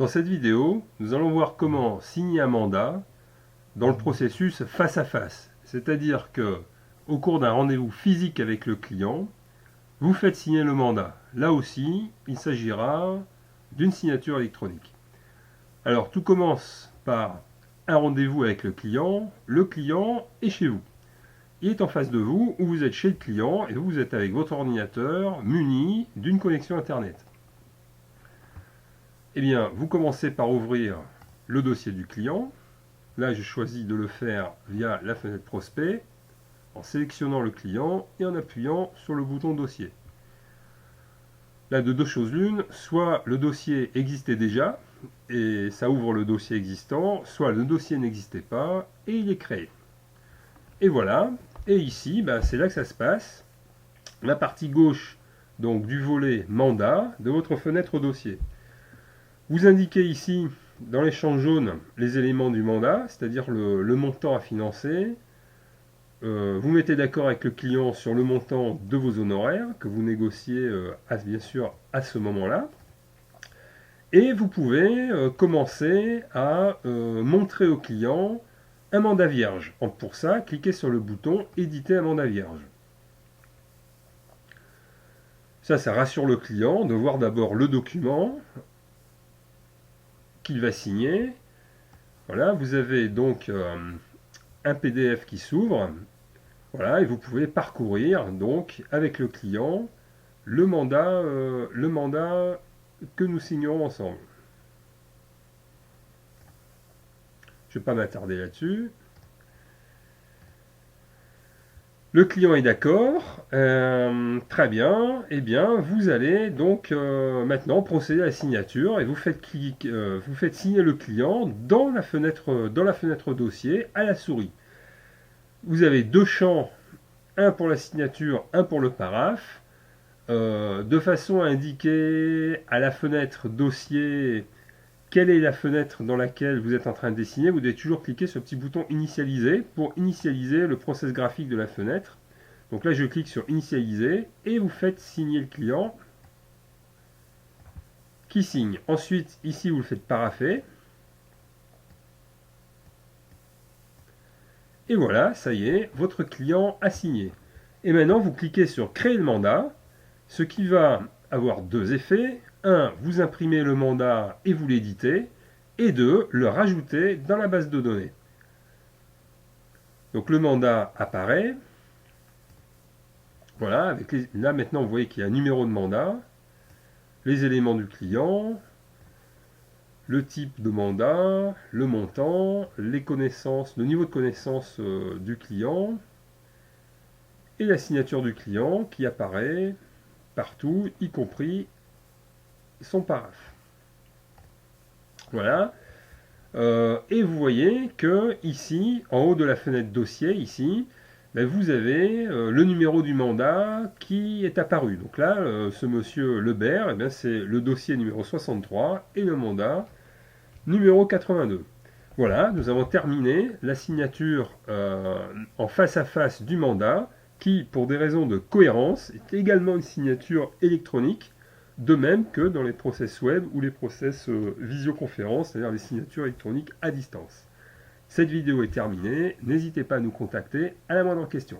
Dans cette vidéo, nous allons voir comment signer un mandat dans le processus face à face. C'est-à-dire que, au cours d'un rendez-vous physique avec le client, vous faites signer le mandat. Là aussi, il s'agira d'une signature électronique. Alors, tout commence par un rendez-vous avec le client. Le client est chez vous. Il est en face de vous ou vous êtes chez le client et vous êtes avec votre ordinateur muni d'une connexion Internet. Eh bien, vous commencez par ouvrir le dossier du client. Là, je choisis de le faire via la fenêtre prospect, en sélectionnant le client et en appuyant sur le bouton dossier. Là, de deux choses l'une, soit le dossier existait déjà et ça ouvre le dossier existant, soit le dossier n'existait pas et il est créé. Et voilà, et ici, c'est là que ça se passe. La partie gauche donc du volet mandat de votre fenêtre dossier. Vous indiquez ici dans les champs jaunes les éléments du mandat, c'est-à-dire le montant à financer. Vous mettez d'accord avec le client sur le montant de vos honoraires que vous négociez bien sûr à ce moment-là. Et vous pouvez commencer à montrer au client un mandat vierge. Pour ça, cliquez sur le bouton éditer un mandat vierge. Ça rassure le client de voir d'abord le document qu'il va signer. Voilà, vous avez donc un PDF qui s'ouvre. Voilà, et vous pouvez parcourir donc avec le client le mandat que nous signerons ensemble. Je ne vais pas m'attarder là-dessus. Le client est d'accord, très bien, et bien vous allez donc maintenant procéder à la signature et vous faites signer le client dans la fenêtre dossier à la souris. Vous avez deux champs, un pour la signature, un pour le paraphe, de façon à indiquer à la fenêtre dossier quelle est la fenêtre dans laquelle vous êtes en train de dessiner. Vous devez toujours cliquer sur le petit bouton initialiser pour initialiser le process graphique de la fenêtre. Donc là, je clique sur initialiser et vous faites signer le client qui signe. Ensuite, ici, vous le faites parapher. Et voilà, ça y est, votre client a signé. Et maintenant, vous cliquez sur créer le mandat, ce qui va avoir deux effets. Un, vous imprimez le mandat et vous l'éditez. Et deux, le rajouter dans la base de données. Donc le mandat apparaît. Voilà, là maintenant vous voyez qu'il y a un numéro de mandat, les éléments du client, le type de mandat, le montant, les connaissances, le niveau de connaissance du client, et la signature du client qui apparaît partout, y compris son paraphe. Voilà. Et vous voyez que ici, en haut de la fenêtre dossier, ici, vous avez le numéro du mandat qui est apparu. Donc là, ce monsieur Lebert, c'est le dossier numéro 63 et le mandat numéro 82. Voilà, nous avons terminé la signature en face à face du mandat qui, pour des raisons de cohérence, est également une signature électronique, de même que dans les process web ou les process visioconférence, c'est-à-dire les signatures électroniques à distance. Cette vidéo est terminée, n'hésitez pas à nous contacter à la moindre question.